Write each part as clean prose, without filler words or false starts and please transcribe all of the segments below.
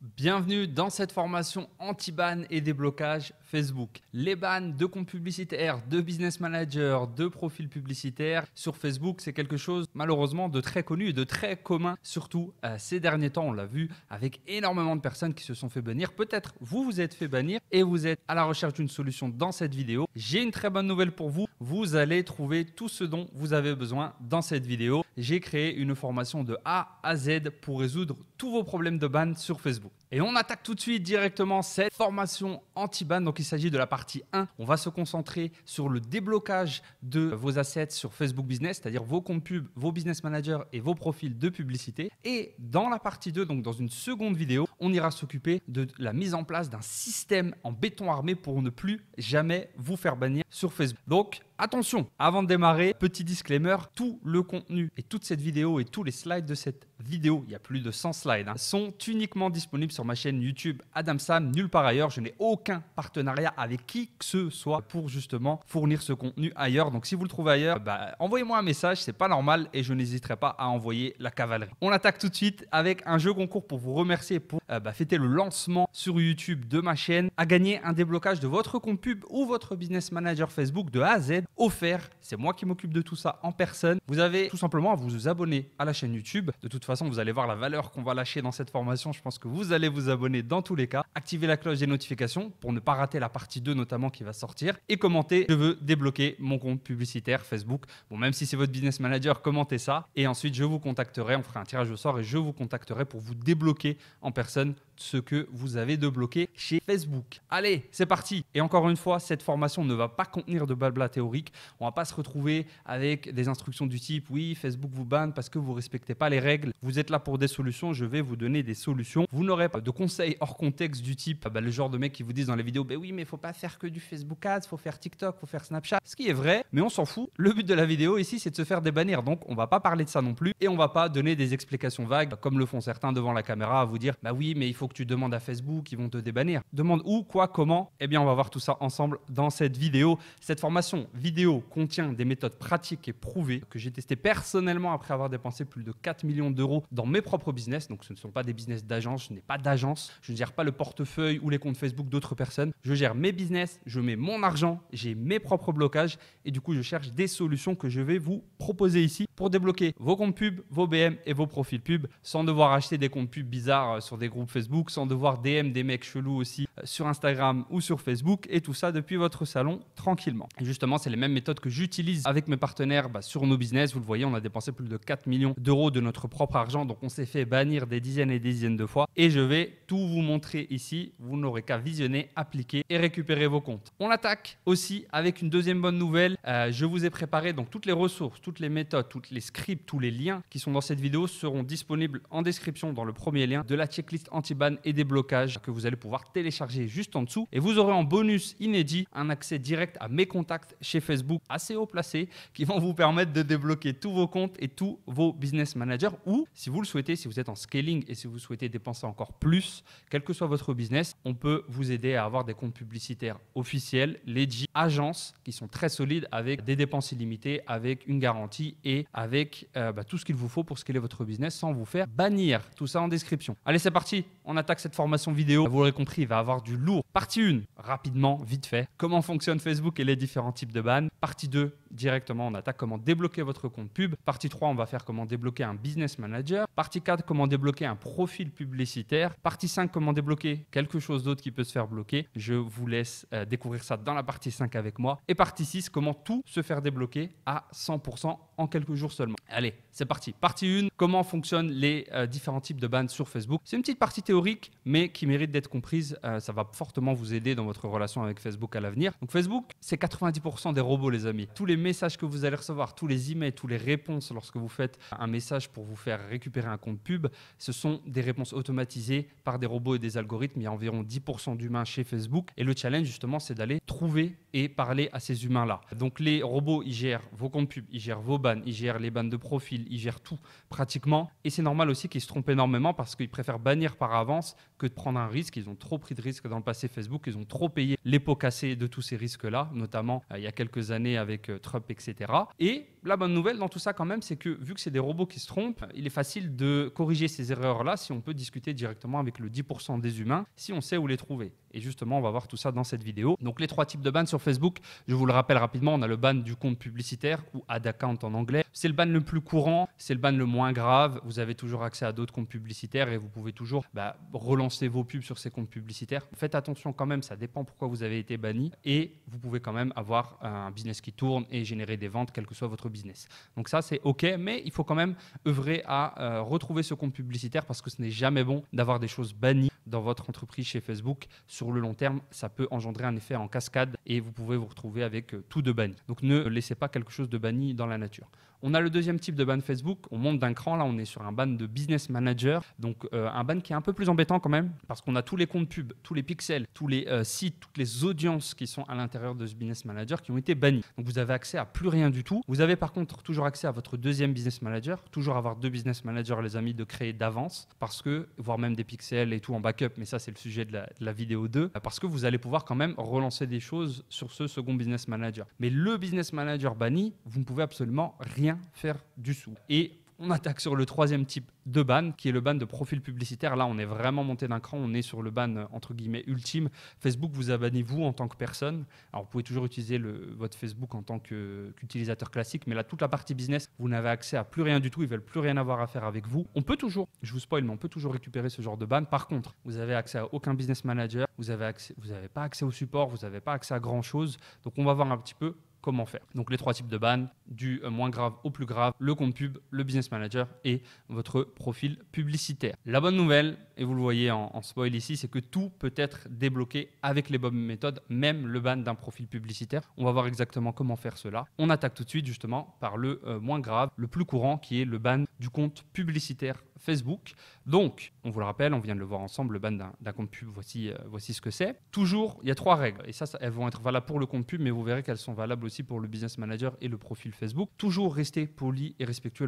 Bienvenue dans cette formation anti-ban et déblocage Facebook. Les bans de comptes publicitaires, de business manager, de profils publicitaires sur Facebook, c'est quelque chose malheureusement de très connu et de très commun, surtout ces derniers temps. On l'a vu avec énormément de personnes qui se sont fait bannir. Peut-être vous vous êtes fait bannir et vous êtes à la recherche d'une solution dans cette vidéo. J'ai une très bonne nouvelle pour vous. Vous allez trouver tout ce dont vous avez besoin dans cette vidéo. J'ai créé une formation de A à Z pour résoudre tous vos problèmes de ban sur Facebook. Et on attaque tout de suite directement cette formation anti-ban. Donc, il s'agit de la partie 1. On va se concentrer sur le déblocage de vos assets sur Facebook Business, c'est-à-dire vos comptes pubs, vos business managers et vos profils de publicité. Et dans la partie 2, donc dans une seconde vidéo, on ira s'occuper de la mise en place d'un système en béton armé pour ne plus jamais vous faire bannir sur Facebook. Donc, attention, avant de démarrer, petit disclaimer, tout le contenu et toute cette vidéo et tous les slides de cette vidéo, il y a plus de 100 slides, sont uniquement disponibles sur ma chaîne YouTube Adam Sam, nulle part ailleurs. Je n'ai aucun partenariat avec qui que ce soit pour justement fournir ce contenu ailleurs. Donc si vous le trouvez ailleurs, envoyez-moi un message, c'est pas normal et je n'hésiterai pas à envoyer la cavalerie. On attaque tout de suite avec un jeu concours pour vous remercier pour fêter le lancement sur YouTube de ma chaîne, à gagner un déblocage de votre compte pub ou votre business manager Facebook de A à Z offert. C'est moi qui m'occupe de tout ça en personne. Vous avez tout simplement à vous abonner à la chaîne YouTube. De toute façon, vous allez voir la valeur qu'on va lâcher dans cette formation. Je pense que vous allez vous abonner dans tous les cas. Activez la cloche des notifications pour ne pas rater la partie 2 notamment qui va sortir. Et commentez, je veux débloquer mon compte publicitaire Facebook. Bon, même si c'est votre business manager, commentez ça. Et ensuite, je vous contacterai. On fera un tirage au sort et je vous contacterai pour vous débloquer en personne ce que vous avez de bloqué chez Facebook. Allez, c'est parti. Et encore une fois, cette formation ne va pas contenir de blabla théorique. On ne va pas se retrouver avec des instructions du type « Oui, Facebook vous banne parce que vous ne respectez pas les règles. Vous êtes là pour des solutions, je vais vous donner des solutions. » Vous n'aurez pas de conseils hors contexte du type le genre de mecs qui vous disent dans les vidéos « Oui, mais il ne faut pas faire que du Facebook Ads, il faut faire TikTok, il faut faire Snapchat. » Ce qui est vrai, mais on s'en fout. Le but de la vidéo ici, c'est de se faire débannir. Donc, on ne va pas parler de ça non plus et on ne va pas donner des explications vagues comme le font certains devant la caméra à vous dire « Bah oui, mais il faut que tu demandes à Facebook, ils vont te débannir. » Demande où, quoi, comment? Eh bien, on va voir tout ça ensemble dans cette vidéo. Cette formation vidéo contient des méthodes pratiques et prouvées que j'ai testées personnellement après avoir dépensé plus de 4 millions d'euros dans mes propres business. Donc, ce ne sont pas des business d'agence, je n'ai pas d'agence, je ne gère pas le portefeuille ou les comptes Facebook d'autres personnes. Je gère mes business, je mets mon argent, j'ai mes propres blocages et du coup, je cherche des solutions que je vais vous proposer ici pour débloquer vos comptes pub, vos BM et vos profils pub sans devoir acheter des comptes pub bizarres sur des groupes Facebook, sans devoir DM des mecs chelous aussi sur Instagram ou sur Facebook et tout ça depuis votre salon tranquillement. Et justement, c'est les mêmes méthodes que j'utilise avec mes partenaires sur nos business. Vous le voyez, on a dépensé plus de 4 millions d'euros de notre propre argent. Donc, on s'est fait bannir des dizaines et des dizaines de fois. Et je vais tout vous montrer ici. Vous n'aurez qu'à visionner, appliquer et récupérer vos comptes. On attaque aussi avec une deuxième bonne nouvelle. Je vous ai préparé donc toutes les ressources, toutes les méthodes, tous les scripts, tous les liens qui sont dans cette vidéo seront disponibles en description dans le premier lien de la checklist anti-ban et déblocage que vous allez pouvoir télécharger juste en dessous. Et vous aurez en bonus inédit un accès direct à mes contacts chez Facebook assez haut placés qui vont vous permettre de débloquer tous vos comptes et tous vos business managers ou si vous le souhaitez, si vous êtes en scaling et si vous souhaitez dépenser encore plus, quel que soit votre business, on peut vous aider à avoir des comptes publicitaires officiels, legit, agences qui sont très solides avec des dépenses illimitées, avec une garantie et avec tout ce qu'il vous faut pour scaler votre business sans vous faire bannir. Tout ça en description. Allez, c'est parti. On attaque cette formation vidéo. Vous l'aurez compris, il va y avoir du lourd. Partie 1, rapidement, vite fait. Comment fonctionne Facebook et les différents types de bans. Partie 2, directement, on attaque comment débloquer votre compte pub. Partie 3, on va faire comment débloquer un business manager. Partie 4, comment débloquer un profil publicitaire. Partie 5, comment débloquer quelque chose d'autre qui peut se faire bloquer. Je vous laisse découvrir ça dans la partie 5 avec moi. Et partie 6, comment tout se faire débloquer à 100% en quelques jours seulement. Allez, c'est parti. Partie 1, comment fonctionnent les différents types de bans sur Facebook. C'est une petite partie théorique, mais qui mérite d'être comprise. Ça va fortement vous aider dans votre relation avec Facebook à l'avenir. Donc Facebook, c'est 90% des robots, les amis. Tous les messages que vous allez recevoir, tous les emails, tous les réponses lorsque vous faites un message pour vous faire récupérer un compte pub, ce sont des réponses automatisées par des robots et des algorithmes. Il y a environ 10% d'humains chez Facebook. Et le challenge, justement, c'est d'aller trouver et parler à ces humains-là. Donc les robots, ils gèrent vos comptes pubs, ils gèrent vos bans, ils gèrent les bans de profil, ils gèrent tout pratiquement. Et c'est normal aussi qu'ils se trompent énormément parce qu'ils préfèrent bannir par d'avance que de prendre un risque. Ils ont trop pris de risques dans le passé Facebook, ils ont trop payé les pots cassés de tous ces risques-là, notamment il y a quelques années avec Trump, etc. Et la bonne nouvelle dans tout ça quand même, c'est que vu que c'est des robots qui se trompent, il est facile de corriger ces erreurs-là si on peut discuter directement avec le 10% des humains, si on sait où les trouver. Et justement, on va voir tout ça dans cette vidéo. Donc les 3 types de ban sur Facebook, je vous le rappelle rapidement, on a le ban du compte publicitaire ou ad account en anglais. C'est le ban le plus courant, c'est le ban le moins grave. Vous avez toujours accès à d'autres comptes publicitaires et vous pouvez toujours relancer vos pubs sur ces comptes publicitaires. Faites attention quand même, ça dépend pourquoi vous avez été banni et vous pouvez quand même avoir un business qui tourne et générer des ventes, quel que soit votre business. Donc ça, c'est OK, mais il faut quand même œuvrer à retrouver ce compte publicitaire parce que ce n'est jamais bon d'avoir des choses bannies dans votre entreprise chez Facebook. Sur le long terme, ça peut engendrer un effet en cascade et vous pouvez vous retrouver avec tout de banni. Donc ne laissez pas quelque chose de banni dans la nature. On a le deuxième type de ban Facebook. On monte d'un cran. Là, on est sur un ban de business manager. Donc, un ban qui est un peu plus embêtant quand même parce qu'on a tous les comptes pubs, tous les pixels, tous les sites, toutes les audiences qui sont à l'intérieur de ce business manager qui ont été bannis. Donc, vous avez accès à plus rien du tout. Vous avez par contre toujours accès à votre deuxième business manager. Toujours avoir 2 business managers, les amis, de créer d'avance parce que, voire même des pixels et tout en backup, mais ça, c'est le sujet de la vidéo 2, parce que vous allez pouvoir quand même relancer des choses sur ce second business manager. Mais le business manager banni, vous ne pouvez absolument rien faire du tout. Et on attaque sur le 3e type de ban, qui est le ban de profil publicitaire. Là, on est vraiment monté d'un cran. On est sur le ban, entre guillemets, ultime. Facebook vous a banni, vous, en tant que personne. Alors, vous pouvez toujours utiliser votre Facebook en tant qu'utilisateur classique, mais là, toute la partie business, vous n'avez accès à plus rien du tout. Ils ne veulent plus rien avoir à faire avec vous. On peut toujours, je vous spoil, mais on peut toujours récupérer ce genre de ban. Par contre, vous n'avez accès à aucun business manager. Vous n'avez pas accès au support. Vous n'avez pas accès à grand-chose. Donc, on va voir un petit peu comment faire. Donc les 3 types de ban, du moins grave au plus grave, le compte pub, le business manager et votre profil publicitaire. La bonne nouvelle, et vous le voyez en spoil ici, c'est que tout peut être débloqué avec les bonnes méthodes, même le ban d'un profil publicitaire. On va voir exactement comment faire cela. On attaque tout de suite justement par le moins grave, le plus courant, qui est le ban du compte publicitaire Facebook. Donc, on vous le rappelle, on vient de le voir ensemble, le ban d'un compte pub, voici ce que c'est. Toujours, il y a 3 règles, et ça, elles vont être valables pour le compte pub, mais vous verrez qu'elles sont valables aussi pour le business manager et le profil Facebook. Toujours rester poli et respectueux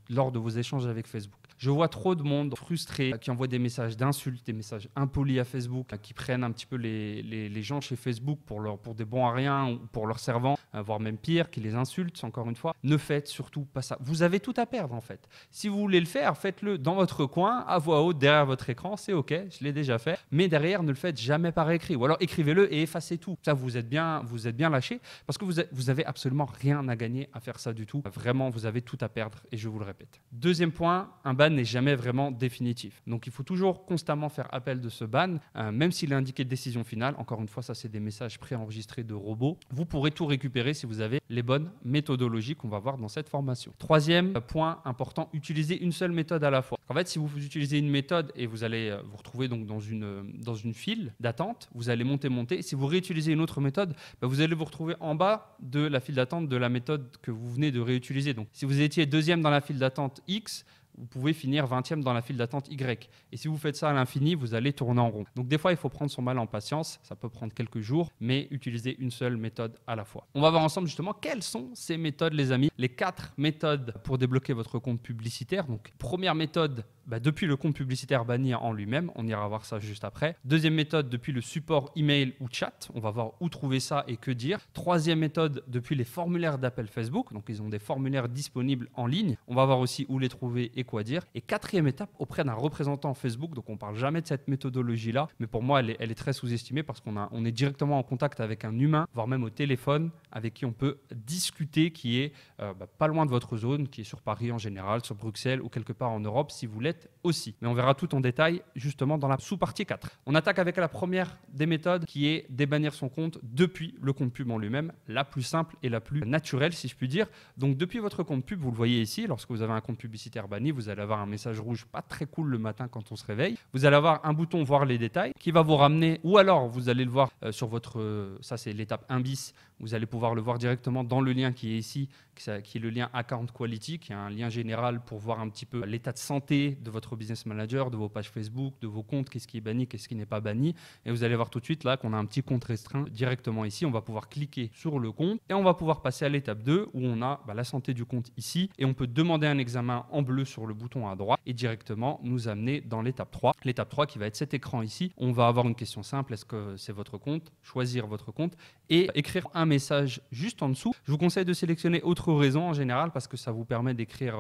lors de vos échanges avec Facebook. Je vois trop de monde frustré qui envoie des messages d'insultes, des messages impolis à Facebook, qui prennent un petit peu les gens chez Facebook pour des bons à rien ou pour leurs servants, voire même pire, qui les insultent, encore une fois. Ne faites surtout pas ça. Vous avez tout à perdre en fait. Si vous voulez le faire, faites-le dans votre coin, à voix haute, derrière votre écran, c'est OK, je l'ai déjà fait. Mais derrière, ne le faites jamais par écrit. Ou alors écrivez-le et effacez tout. Ça, vous êtes bien lâché parce que vous avez absolument rien à gagner à faire ça du tout. Vraiment, vous avez tout à perdre et je vous le répète. Deuxième point, un ban n'est jamais vraiment définitif. Donc, il faut toujours constamment faire appel de ce ban, même s'il est indiqué décision finale. Encore une fois, ça, c'est des messages préenregistrés de robots. Vous pourrez tout récupérer si vous avez les bonnes méthodologies qu'on va voir dans cette formation. Troisième point important, utilisez une seule méthode à la fois. En fait, si vous utilisez une méthode et vous allez vous retrouver donc dans une file d'attente, vous allez monter. Si vous réutilisez une autre méthode, vous allez vous retrouver en bas de la file d'attente de la méthode que vous venez de réutiliser. Donc, si vous étiez 2e dans la file d'attente X, vous pouvez finir 20e dans la file d'attente Y. Et si vous faites ça à l'infini, vous allez tourner en rond. Donc des fois, il faut prendre son mal en patience. Ça peut prendre quelques jours, mais utiliser une seule méthode à la fois. On va voir ensemble justement quelles sont ces méthodes, les amis. Les 4 méthodes pour débloquer votre compte publicitaire. Donc première méthode, depuis le compte publicitaire banni en lui-même. On ira voir ça juste après. Deuxième méthode, depuis le support email ou chat. On va voir où trouver ça et que dire. Troisième méthode, depuis les formulaires d'appel Facebook. Donc ils ont des formulaires disponibles en ligne. On va voir aussi où les trouver et quoi dire. Et 4e étape, auprès d'un représentant Facebook. Donc on ne parle jamais de cette méthodologie-là, mais pour moi, elle est très sous-estimée parce qu'on est directement en contact avec un humain, voire même au téléphone, avec qui on peut discuter, qui est pas loin de votre zone, qui est sur Paris en général, sur Bruxelles ou quelque part en Europe, si vous l'êtes aussi. Mais on verra tout en détail justement dans la sous-partie 4. On attaque avec la première des méthodes qui est débannir son compte depuis le compte pub en lui-même, la plus simple et la plus naturelle, si je puis dire. Donc depuis votre compte pub, vous le voyez ici, lorsque vous avez un compte publicitaire banni, vous allez avoir un message rouge pas très cool le matin quand on se réveille. Vous allez avoir un bouton voir les détails qui va vous ramener, ou alors vous allez le voir sur votre, ça c'est l'étape 1 bis, vous allez pouvoir le voir directement dans le lien qui est ici qui est le lien Account Quality, qui est un lien général pour voir un petit peu l'état de santé de votre business manager, de vos pages Facebook, de vos comptes, qu'est-ce qui est banni, qu'est-ce qui n'est pas banni. Et vous allez voir tout de suite là qu'on a un petit compte restreint directement ici. On va pouvoir cliquer sur le compte et on va pouvoir passer à l'étape 2 où on a la santé du compte ici et on peut demander un examen en bleu sur le bouton à droite et directement nous amener dans l'étape 3. L'étape 3 qui va être cet écran ici. On va avoir une question simple, est-ce que c'est votre compte? Choisir votre compte et écrire un message juste en dessous. Je vous conseille de sélectionner autre raison en général parce que ça vous permet d'écrire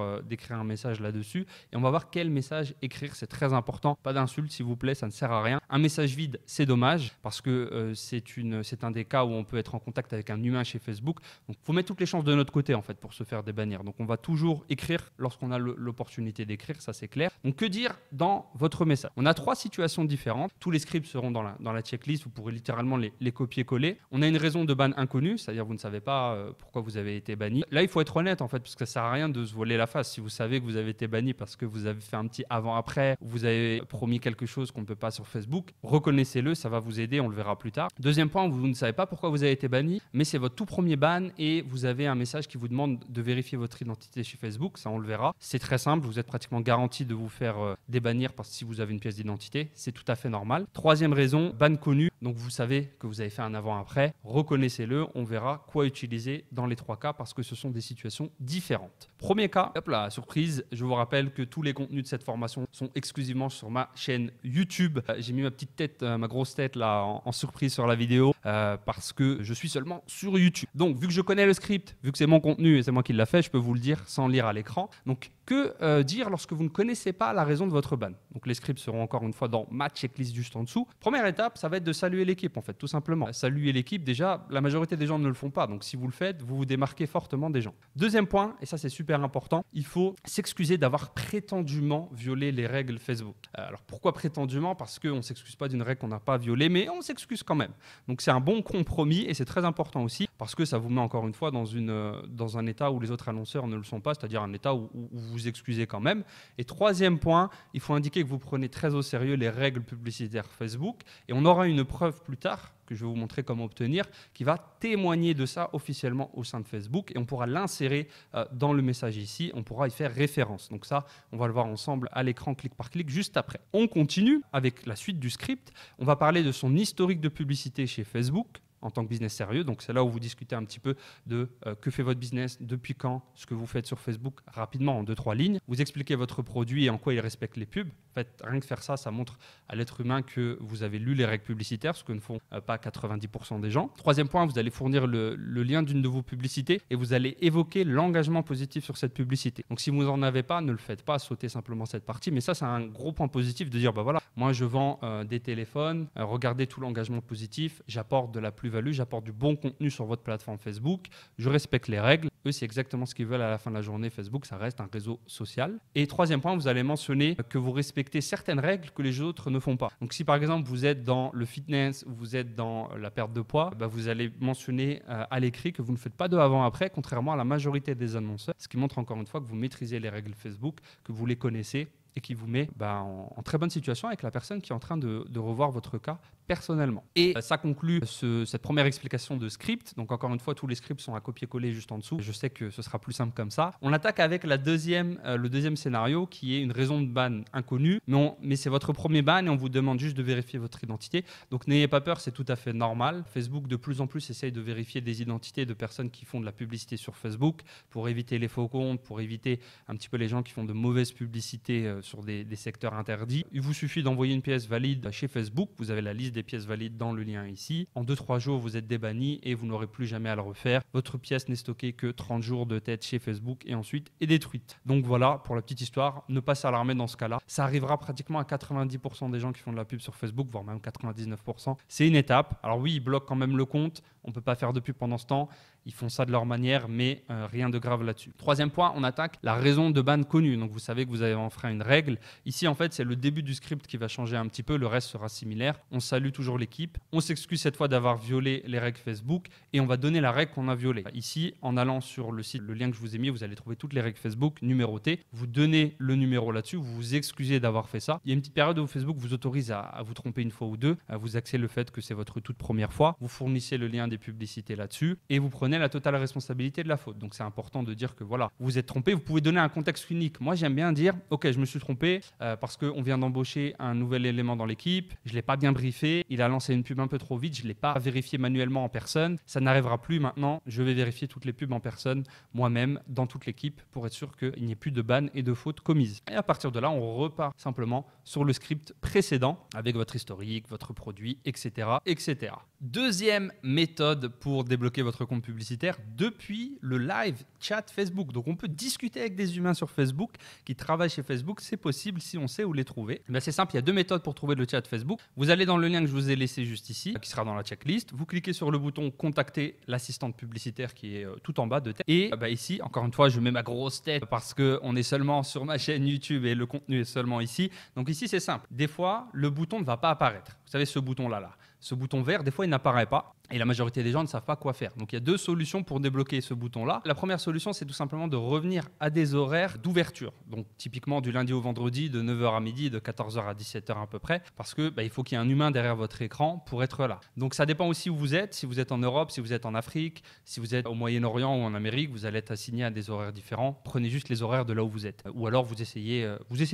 un message là-dessus et on va voir quel message écrire, c'est très important. Pas d'insulte s'il vous plaît, ça ne sert à rien. Un message vide, c'est dommage parce que c'est un des cas où on peut être en contact avec un humain chez Facebook. Donc il faut mettre toutes les chances de notre côté en fait pour se faire débannir. Donc on va toujours écrire lorsqu'on a l'opportunité d'écrire, ça c'est clair. Donc que dire dans votre message? On a 3 situations différentes. Tous les scripts seront dans la checklist, vous pourrez littéralement les copier-coller. On a une raison de ban inconnue, c'est-à-dire vous ne savez pas pourquoi vous avez été banni. Là il faut être honnête en fait parce que ça sert à rien de se voiler la face. Si vous savez que vous avez été banni parce que vous avez fait un petit avant-après, vous avez promis quelque chose qu'on ne peut pas sur Facebook, reconnaissez-le, ça va vous aider, on le verra plus tard. Deuxième point, vous ne savez pas pourquoi vous avez été banni, mais c'est votre tout premier ban et vous avez un message qui vous demande de vérifier votre identité chez Facebook, ça on le verra. C'est très simple, vous êtes pratiquement garanti de vous faire débannir parce que si vous avez une pièce d'identité, c'est tout à fait normal. Troisième raison, ban connu, donc vous savez que vous avez fait un avant-après, reconnaissez-le, on verra quoi utiliser dans les 3 cas parce que ce sont des situations différentes. Premier cas, hop là, surprise, je vous rappelle que tous les contenus de cette formation sont exclusivement sur ma chaîne YouTube. J'ai mis ma petite tête, ma grosse tête là en surprise sur la vidéo parce que je suis seulement sur YouTube. Donc vu que je connais le script, vu que c'est mon contenu et c'est moi qui l'a fait, je peux vous le dire sans lire à l'écran. Donc que dire lorsque vous ne connaissez pas la raison de votre ban? Donc les scripts seront encore une fois dans ma checklist juste en dessous. Première étape, ça va être de saluer l'équipe en fait, tout simplement. Saluer l'équipe, déjà, la majorité des gens ne le font pas. Donc si vous le faites, vous vous démarquez fortement des gens. Deuxième point, et ça c'est super important, il faut s'excuser d'avoir prétendument violé les règles Facebook. Alors pourquoi prétendument? Parce qu'on ne s'excuse pas d'une règle qu'on n'a pas violée, mais on s'excuse quand même. Donc c'est un bon compromis et c'est très important aussi parce que ça vous met encore une fois dans un état où les autres annonceurs ne le sont pas, c'est-à-dire un état où vous vous excusez quand même. Et troisième point, il faut indiquer que vous prenez très au sérieux les règles publicitaires Facebook et on aura une preuve plus tard que je vais vous montrer comment obtenir, qui va témoigner de ça officiellement au sein de Facebook et on pourra l'insérer dans le message ici, on pourra y faire référence. Donc ça, on va le voir ensemble à l'écran clic par clic juste après. On continue avec la suite du script, on va parler de son historique de publicité chez Facebook en tant que business sérieux. Donc c'est là où vous discutez un petit peu de que fait votre business, depuis quand, ce que vous faites sur Facebook rapidement en 2-3 lignes. Vous expliquez votre produit et en quoi il respecte les pubs. En fait, rien que faire ça, ça montre à l'être humain que vous avez lu les règles publicitaires, ce que ne font pas 90% des gens. Troisième point, vous allez fournir le lien d'une de vos publicités et vous allez évoquer l'engagement positif sur cette publicité. Donc si vous n'en avez pas, ne le faites pas, sautez simplement cette partie. Mais ça, c'est un gros point positif de dire, bah voilà, moi je vends des téléphones, regardez tout l'engagement positif, j'apporte de la plus-value, j'apporte du bon contenu sur votre plateforme Facebook, je respecte les règles. Eux, c'est exactement ce qu'ils veulent à la fin de la journée. Facebook, ça reste un réseau social. Et troisième point, vous allez mentionner que vous respectez certaines règles que les autres ne font pas. Donc si par exemple vous êtes dans le fitness, vous êtes dans la perte de poids, bah, vous allez mentionner à l'écrit que vous ne faites pas de avant-après, contrairement à la majorité des annonceurs, ce qui montre encore une fois que vous maîtrisez les règles Facebook, que vous les connaissez et qui vous met en très bonne situation avec la personne qui est en train de revoir votre cas personnellement. Et ça conclut cette première explication de script. Donc encore une fois, tous les scripts sont à copier-coller juste en dessous. Je sais que ce sera plus simple comme ça. On attaque avec le deuxième scénario qui est une raison de ban inconnue. Mais c'est votre premier ban et on vous demande juste de vérifier votre identité. Donc n'ayez pas peur, c'est tout à fait normal. Facebook de plus en plus essaye de vérifier des identités de personnes qui font de la publicité sur Facebook pour éviter les faux comptes, pour éviter un petit peu les gens qui font de mauvaises publicités sur des secteurs interdits. Il vous suffit d'envoyer une pièce valide chez Facebook. Vous avez la liste des pièces valides dans le lien ici. En 2-3 jours, vous êtes débanni et vous n'aurez plus jamais à le refaire. Votre pièce n'est stockée que 30 jours de tête chez Facebook et ensuite est détruite. Donc voilà, pour la petite histoire, ne pas s'alarmer dans ce cas-là. Ça arrivera pratiquement à 90% des gens qui font de la pub sur Facebook, voire même 99%. C'est une étape. Alors oui, ils bloquent quand même le compte. On ne peut pas faire de pub pendant ce temps. Ils font ça de leur manière, mais rien de grave là-dessus. Troisième point, on attaque la raison de ban connue. Donc vous savez que vous avez enfreint une règle. Ici, en fait, c'est le début du script qui va changer un petit peu. Le reste sera similaire. On salue toujours l'équipe. On s'excuse cette fois d'avoir violé les règles Facebook et on va donner la règle qu'on a violée. Ici, en allant sur le site, le lien que je vous ai mis, vous allez trouver toutes les règles Facebook numérotées. Vous donnez le numéro là-dessus. Vous vous excusez d'avoir fait ça. Il y a une petite période où Facebook vous autorise à vous tromper une fois ou deux. Vous axez le fait que c'est votre toute première fois. Vous fournissez le lien des publicités là-dessus et vous prenez la totale responsabilité de la faute. Donc c'est important de dire que voilà, vous vous êtes trompé. Vous pouvez donner un contexte unique. Moi, j'aime bien dire, ok, je me suis trompé parce qu'on vient d'embaucher un nouvel élément dans l'équipe, je ne l'ai pas bien briefé, il a lancé une pub un peu trop vite, je ne l'ai pas vérifié manuellement en personne, ça n'arrivera plus maintenant, je vais vérifier toutes les pubs en personne moi-même dans toute l'équipe pour être sûr qu'il n'y ait plus de ban et de fautes commises. Et à partir de là, on repart simplement sur le script précédent avec votre historique, votre produit, etc., etc. Deuxième méthode pour débloquer votre compte publicitaire depuis le live chat Facebook. Donc on peut discuter avec des humains sur Facebook qui travaillent chez Facebook, c'est possible si on sait où les trouver. Ben c'est simple, il y a deux méthodes pour trouver le chat Facebook. Vous allez dans le lien que je vous ai laissé juste ici, qui sera dans la checklist. Vous cliquez sur le bouton contacter l'assistante publicitaire qui est tout en bas de tête. Et ici, encore une fois, je mets ma grosse tête parce qu'on est seulement sur ma chaîne YouTube et le contenu est seulement ici. Donc ici, c'est simple. Des fois, le bouton ne va pas apparaître. Vous savez, ce bouton-là, ce bouton vert, des fois, il n'apparaît pas. Et la majorité des gens ne savent pas quoi faire. Donc, il y a deux solutions pour débloquer ce bouton-là. La première solution, c'est tout simplement de revenir à des horaires d'ouverture. Donc, typiquement du lundi au vendredi, de 9h à midi, de 14h à 17h à peu près. Parce que il faut qu'il y ait un humain derrière votre écran pour être là. Donc, ça dépend aussi où vous êtes. Si vous êtes en Europe, si vous êtes en Afrique, si vous êtes au Moyen-Orient ou en Amérique, vous allez être assigné à des horaires différents. Prenez juste les horaires de là où vous êtes. Ou alors, vous essayez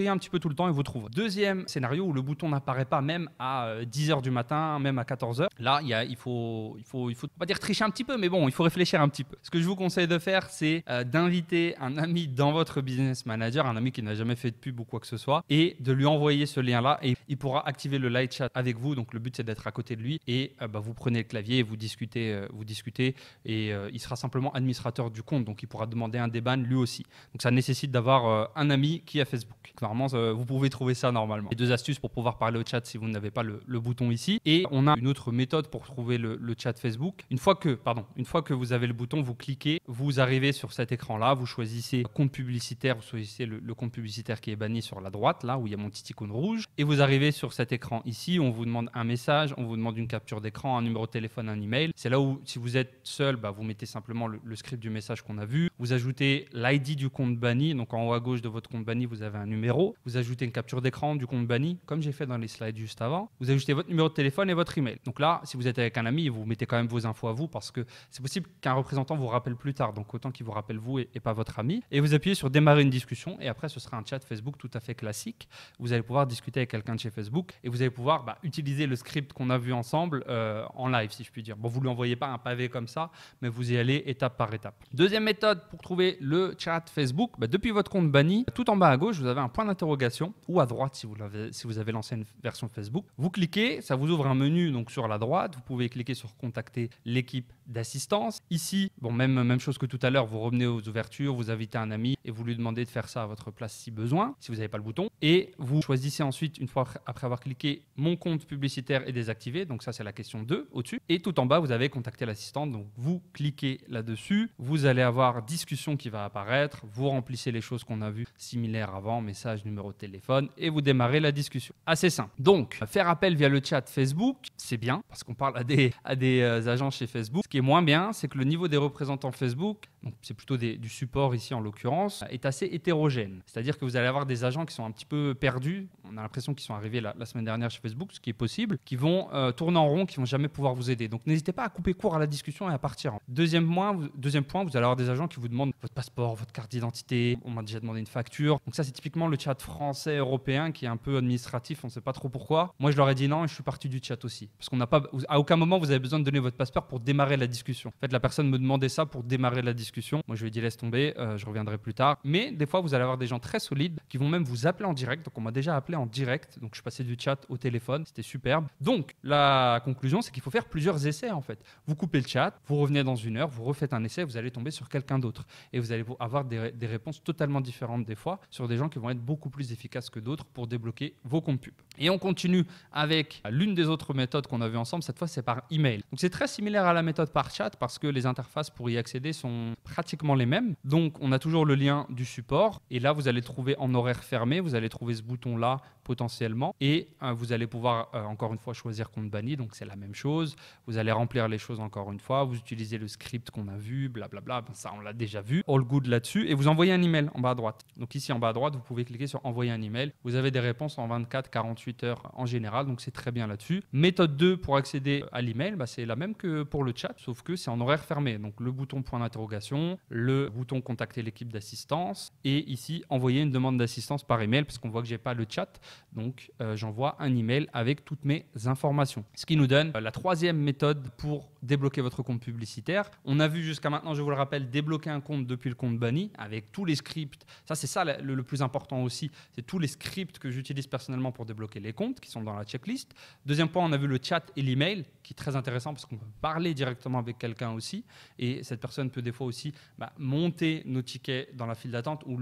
un petit peu tout le temps et vous trouvez. Deuxième scénario où le bouton n'apparaît pas même à 10h du matin, même à 14h. Là, il faut pas dire tricher un petit peu, mais bon, il faut réfléchir un petit peu. Ce que je vous conseille de faire, c'est d'inviter un ami dans votre business manager, un ami qui n'a jamais fait de pub ou quoi que ce soit, et de lui envoyer ce lien-là et il pourra activer le live chat avec vous. Donc le but, c'est d'être à côté de lui et vous prenez le clavier et vous discutez et il sera simplement administrateur du compte. Donc il pourra demander un déban lui aussi. Donc ça nécessite d'avoir un ami qui a Facebook. Normalement, vous pouvez trouver ça normalement. Et deux astuces pour pouvoir parler au chat si vous n'avez pas le bouton ici. Et on a une autre méthode pour trouver le chat Facebook. Une fois que vous avez le bouton, vous cliquez, vous arrivez sur cet écran-là, vous choisissez compte publicitaire, vous choisissez le compte publicitaire qui est banni sur la droite, là où il y a mon petit icône rouge, et vous arrivez sur cet écran ici, on vous demande un message, on vous demande une capture d'écran, un numéro de téléphone, un email. C'est là où, si vous êtes seul, vous mettez simplement le script du message qu'on a vu, vous ajoutez l'ID du compte banni, donc en haut à gauche de votre compte banni, vous avez un numéro, vous ajoutez une capture d'écran du compte banni, comme j'ai fait dans les slides juste avant, vous ajoutez votre numéro de téléphone et votre email. Donc là, si vous êtes avec un ami, vous mettez quand même vos infos à vous parce que c'est possible qu'un représentant vous rappelle plus tard. Donc autant qu'il vous rappelle vous et pas votre ami. Et vous appuyez sur démarrer une discussion et après ce sera un chat Facebook tout à fait classique. Vous allez pouvoir discuter avec quelqu'un de chez Facebook et vous allez pouvoir utiliser le script qu'on a vu ensemble en live si je puis dire. Bon, vous ne lui envoyez pas un pavé comme ça, mais vous y allez étape par étape. Deuxième méthode pour trouver le chat Facebook, depuis votre compte banni, tout en bas à gauche, vous avez un point d'interrogation ou à droite si vous avez lancé une version Facebook. Vous cliquez, ça vous ouvre un menu donc sur la droite. Vous pouvez cliquer sur contacter l'équipe d'assistance. Ici, même chose que tout à l'heure, vous revenez aux ouvertures, vous invitez un ami et vous lui demandez de faire ça à votre place si besoin, si vous n'avez pas le bouton. Et vous choisissez ensuite, une fois après avoir cliqué, mon compte publicitaire est désactivé. Donc ça, c'est la question 2 au-dessus. Et tout en bas, vous avez contacté l'assistante. Donc vous cliquez là-dessus. Vous allez avoir discussion qui va apparaître. Vous remplissez les choses qu'on a vues similaires avant, message, numéro de téléphone et vous démarrez la discussion. Assez simple. Donc, faire appel via le chat Facebook, c'est bien parce qu'on parle à des agents chez Facebook. Ce qui est moins bien, c'est que le niveau des représentants Facebook, donc c'est plutôt du support ici en l'occurrence, est assez hétérogène. C'est-à-dire que vous allez avoir des agents qui sont un petit peu perdus. On a l'impression qu'ils sont arrivés la semaine dernière chez Facebook, ce qui est possible, qui vont tourner en rond, qui vont jamais pouvoir vous aider. Donc n'hésitez pas à couper court à la discussion et à partir. Deuxième point, vous allez avoir des agents qui vous demandent votre passeport, votre carte d'identité. On m'a déjà demandé une facture. Donc ça, c'est typiquement le chat français européen qui est un peu administratif. On ne sait pas trop pourquoi. Moi, je leur ai dit non et je suis parti du chat aussi. Parce qu'on n'a pas, à aucun moment, vous avez besoin de donner votre passeport pour démarrer la discussion. En fait, la personne me demandait ça pour démarrer la discussion. Moi, je lui ai dit laisse tomber, je reviendrai plus tard. Mais des fois, vous allez avoir des gens très solides qui vont même vous appeler en direct. Donc, on m'a déjà appelé en direct. Donc, je suis passé du chat au téléphone. C'était superbe. Donc, la conclusion, c'est qu'il faut faire plusieurs essais en fait. Vous coupez le chat, vous revenez dans une heure, vous refaites un essai, vous allez tomber sur quelqu'un d'autre. Et vous allez avoir des réponses totalement différentes des fois sur des gens qui vont être beaucoup plus efficaces que d'autres pour débloquer vos comptes pubs. Et on continue avec l'une des autres méthodes qu'on a vues ensemble. Cette fois, c'est par email. Donc, c'est très similaire à la méthode par chat parce que les interfaces pour y accéder sont pratiquement les mêmes. Donc, on a toujours le lien du support. Et là, vous allez trouver en horaire fermé, vous allez trouver ce bouton-là potentiellement. Et vous allez pouvoir, encore une fois, choisir compte banni. Donc, c'est la même chose. Vous allez remplir les choses encore une fois. Vous utilisez le script qu'on a vu, blablabla. Ça, on l'a déjà vu. All good là-dessus. Et vous envoyez un email en bas à droite. Donc, ici, en bas à droite, vous pouvez cliquer sur envoyer un email. Vous avez des réponses en 24-48 heures en général. Donc, c'est très bien là-dessus. Méthode 2 pour accéder à l'email, c'est la même que pour le chat, sauf que c'est en horaire fermé. Donc, le bouton point d'interrogation, le bouton contacter l'équipe d'assistance et ici, envoyer une demande d'assistance par email parce qu'on voit que j'ai pas le chat. Donc, j'envoie un email avec toutes mes informations. Ce qui nous donne la troisième méthode pour débloquer votre compte publicitaire. On a vu jusqu'à maintenant, je vous le rappelle, débloquer un compte depuis le compte banni avec tous les scripts. Ça, c'est ça le plus important aussi. C'est tous les scripts que j'utilise personnellement pour débloquer les comptes qui sont dans la checklist. Deuxième point, on a vu le chat et l'email qui est très intéressant parce qu'on peut parler directement avec quelqu'un aussi. Et cette personne peut des fois aussi monter nos tickets dans la file d'attente ou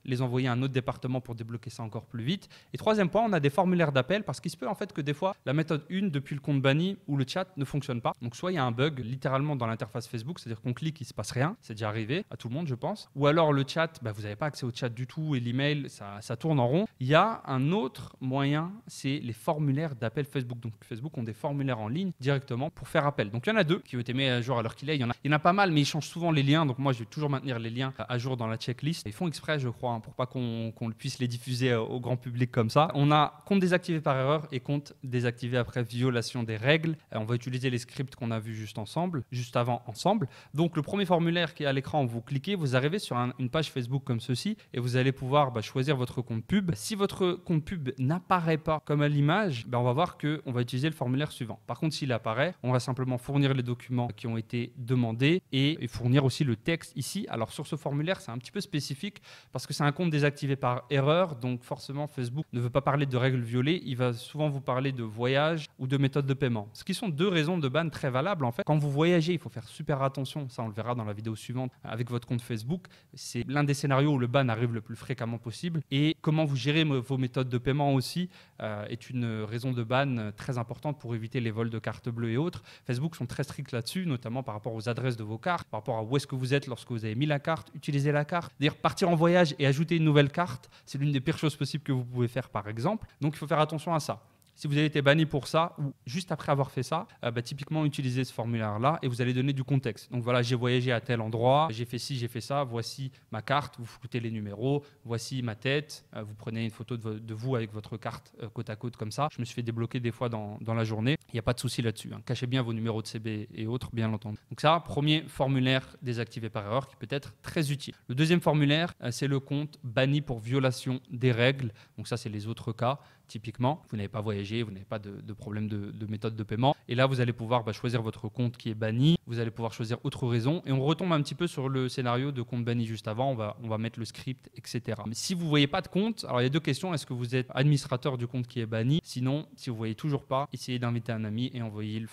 les envoyer à un autre département pour débloquer ça encore plus vite. Et troisième point, on a des formulaires d'appel parce qu'il se peut en fait que des fois, la méthode 1 depuis le compte banni ou le chat ne fonctionne pas. Donc soit il y a un bug littéralement dans l'interface Facebook, c'est-à-dire qu'on clique, il ne se passe rien. C'est déjà arrivé à tout le monde, je pense. Ou alors le chat, vous n'avez pas accès au chat du tout et l'email, ça tourne en rond. Il y a un autre moyen, c'est les formulaires d'appel Facebook. Donc Facebook ont des formulaires en ligne directement pour faire appel. Donc il y en a deux qui ont été mis à jour à l'heure qu'il est. Il y en a pas mal, mais ils changent souvent les liens. Donc moi, je vais toujours maintenir les liens à jour dans la checklist. Ils font exprès, je crois, pour pas qu'on puisse les diffuser au grand public comme ça. On a compte désactivé par erreur et compte désactivé après violation des règles. On va utiliser les scripts qu'on a vus juste avant ensemble. Donc le premier formulaire qui est à l'écran, vous cliquez, vous arrivez sur une page Facebook comme ceci et vous allez pouvoir choisir votre compte pub. Si votre compte pub n'apparaît pas comme à l'image, on va voir qu'on va utiliser le formulaire suivant. Par contre, s'il apparaît, on va simplement fournir les documents qui ont été demandés et fournir aussi le texte ici. Alors sur ce formulaire, c'est un petit peu spécifique parce que c'est un compte désactivé par erreur. Donc forcément, Facebook ne veut pas parler de règles violées. Il va souvent vous parler de voyage ou de méthode de paiement. Ce qui sont deux raisons de ban très valables. En fait, quand vous voyagez, il faut faire super attention. Ça, on le verra dans la vidéo suivante avec votre compte Facebook. C'est l'un des scénarios où le ban arrive le plus fréquemment possible. Et comment vous gérez vos méthodes de paiement aussi est une raison de ban très importante pour éviter les vols de cartes bleues et autres. Facebook sont très stricts là-dessus, notamment par rapport aux adresses de vos cartes, par rapport à où est-ce que vous êtes lorsque vous avez mis la carte, utiliser la carte. D'ailleurs, partir en voyage et ajouter une nouvelle carte, c'est l'une des pires choses possibles que vous pouvez faire, par exemple. Donc, il faut faire attention à ça. Si vous avez été banni pour ça ou juste après avoir fait ça, typiquement utilisez ce formulaire-là et vous allez donner du contexte. Donc voilà, j'ai voyagé à tel endroit, j'ai fait ci, j'ai fait ça, voici ma carte, vous foutez les numéros, voici ma tête, vous prenez une photo de vous avec votre carte côte à côte comme ça. Je me suis fait débloquer des fois dans la journée, il n'y a pas de souci là-dessus. Cachez bien vos numéros de CB et autres, bien entendu. Donc ça, premier formulaire désactivé par erreur qui peut être très utile. Le deuxième formulaire, c'est le compte banni pour violation des règles. Donc ça, c'est les autres cas. Typiquement, vous n'avez pas voyagé, vous n'avez pas de problème de méthode de paiement. Et là, vous allez pouvoir choisir votre compte qui est banni. Vous allez pouvoir choisir autre raison. Et on retombe un petit peu sur le scénario de compte banni juste avant. On va mettre le script, etc. Mais si vous ne voyez pas de compte, alors il y a deux questions. Est-ce que vous êtes administrateur du compte qui est banni? Sinon, si vous ne voyez toujours pas, essayez d'inviter un ami et envoyez le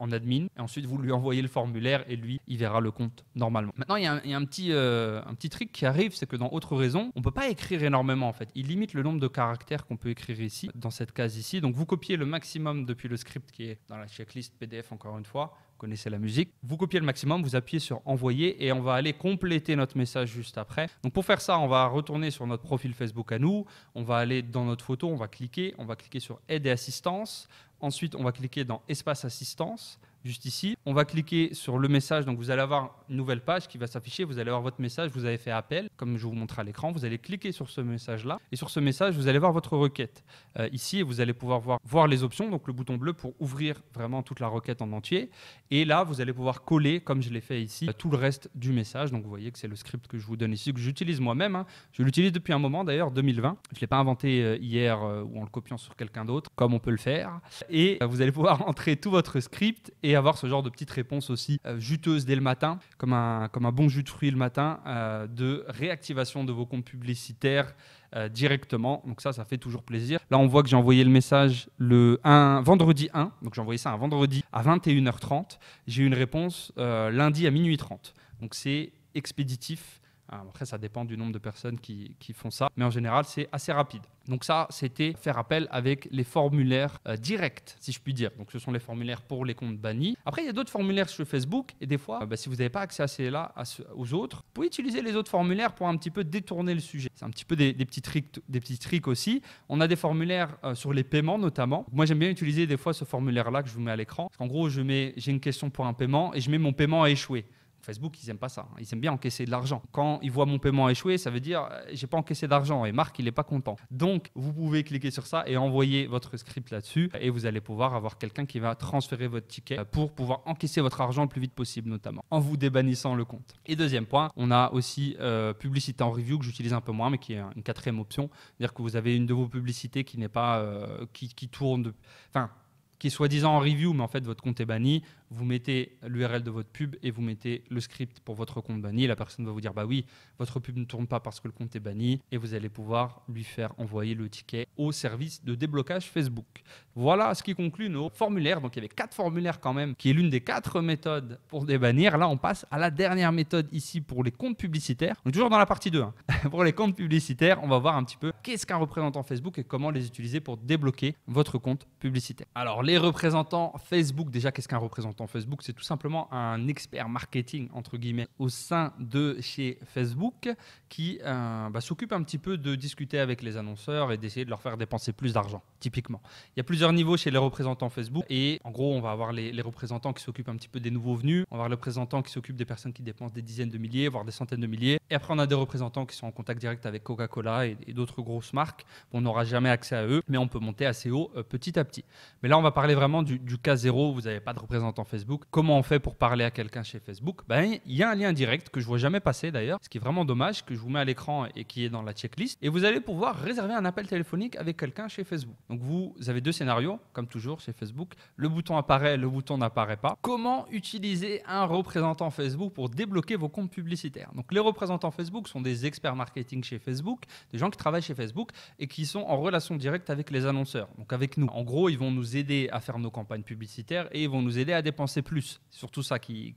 en admin et ensuite vous lui envoyez le formulaire et lui il verra le compte normalement. Maintenant il y a un petit trick qui arrive, c'est que dans autre raison on peut pas écrire énormément en fait. Il limite le nombre de caractères qu'on peut écrire ici dans cette case ici. Donc vous copiez le maximum depuis le script qui est dans la checklist PDF encore une fois. Vous connaissez la musique. Vous copiez le maximum, vous appuyez sur envoyer et on va aller compléter notre message juste après. Donc pour faire ça, on va retourner sur notre profil Facebook à nous. On va aller dans notre photo, on va cliquer sur aide et assistance. Ensuite, on va cliquer dans espace assistance, juste ici. On va cliquer sur le message. Donc, vous allez avoir une nouvelle page qui va s'afficher. Vous allez avoir votre message. Vous avez fait appel, comme je vous montre à l'écran. Vous allez cliquer sur ce message-là. Et sur ce message, vous allez voir votre requête. Ici, vous allez pouvoir voir les options. Donc, le bouton bleu pour ouvrir vraiment toute la requête en entier. Et là, vous allez pouvoir coller, comme je l'ai fait ici, tout le reste du message. Donc, vous voyez que c'est le script que je vous donne ici, que j'utilise moi-même. Je l'utilise depuis un moment, d'ailleurs, 2020. Je ne l'ai pas inventé hier ou en le copiant sur quelqu'un d'autre, comme on peut le faire. Et vous allez pouvoir entrer tout votre script et avoir ce genre de petites réponses aussi juteuses dès le matin, comme un bon jus de fruits le matin, de réactivation de vos comptes publicitaires directement. Donc ça fait toujours plaisir. Là, on voit que j'ai envoyé le message vendredi 1. Donc j'ai envoyé ça un vendredi à 21h30. J'ai eu une réponse lundi à minuit 30. Donc c'est expéditif. Après, ça dépend du nombre de personnes qui font ça. Mais en général, c'est assez rapide. Donc ça, c'était faire appel avec les formulaires directs, si je puis dire. Donc ce sont les formulaires pour les comptes bannis. Après, il y a d'autres formulaires sur Facebook. Et des fois, si vous n'avez pas accès à ceux-là, aux autres, vous pouvez utiliser les autres formulaires pour un petit peu détourner le sujet. C'est un petit peu des petits tricks aussi. On a des formulaires sur les paiements notamment. Moi, j'aime bien utiliser des fois ce formulaire-là que je vous mets à l'écran. En gros, j'ai une question pour un paiement et je mets mon paiement a échoué. Facebook, ils n'aiment pas ça. Ils aiment bien encaisser de l'argent. Quand ils voient mon paiement échouer, ça veut dire j'ai pas encaissé d'argent et Marc, il n'est pas content. Donc, vous pouvez cliquer sur ça et envoyer votre script là-dessus et vous allez pouvoir avoir quelqu'un qui va transférer votre ticket pour pouvoir encaisser votre argent le plus vite possible, notamment en vous débannissant le compte. Et deuxième point, on a aussi publicité en review que j'utilise un peu moins, mais qui est une quatrième option. C'est-à-dire que vous avez une de vos publicités qui n'est pas qui tourne, qui est soi-disant en review, mais en fait votre compte est banni. Vous mettez l'URL de votre pub et vous mettez le script pour votre compte banni. La personne va vous dire bah oui, votre pub ne tourne pas parce que le compte est banni et vous allez pouvoir lui faire envoyer le ticket au service de déblocage Facebook. Voilà ce qui conclut nos formulaires. Donc il y avait 4 formulaires quand même, qui est l'une des 4 méthodes pour débannir. Là, on passe à la dernière méthode ici pour les comptes publicitaires. On est toujours dans la partie 2. Pour les comptes publicitaires, on va voir un petit peu qu'est-ce qu'un représentant Facebook et comment les utiliser pour débloquer votre compte publicitaire. Alors les représentants Facebook, déjà qu'est-ce qu'un représentant Facebook? C'est tout simplement un expert marketing entre guillemets au sein de chez Facebook qui s'occupe un petit peu de discuter avec les annonceurs et d'essayer de leur faire dépenser plus d'argent, typiquement. Il y a plusieurs niveaux chez les représentants Facebook et en gros on va avoir les représentants qui s'occupent un petit peu des nouveaux venus, on va avoir les représentants qui s'occupent des personnes qui dépensent des dizaines de milliers, voire des centaines de milliers, et après on a des représentants qui sont en contact direct avec Coca-Cola et d'autres grosses marques. On n'aura jamais accès à eux, mais on peut monter assez haut petit à petit. Mais là on va parler vraiment du cas zéro, vous n'avez pas de représentant Facebook. Comment on fait pour parler à quelqu'un chez Facebook? Il y a un lien direct que je ne vois jamais passer d'ailleurs, ce qui est vraiment dommage, que je vous mets à l'écran et qui est dans la checklist. Et vous allez pouvoir réserver un appel téléphonique avec quelqu'un chez Facebook. Donc vous avez 2 scénarios, comme toujours chez Facebook. Le bouton apparaît, le bouton n'apparaît pas. Comment utiliser un représentant Facebook pour débloquer vos comptes publicitaires? Donc les représentants Facebook sont des experts marketing chez Facebook, des gens qui travaillent chez Facebook et qui sont en relation directe avec les annonceurs, donc avec nous. En gros, ils vont nous aider à faire nos campagnes publicitaires et ils vont nous aider à dépenser plus. C'est surtout ça qui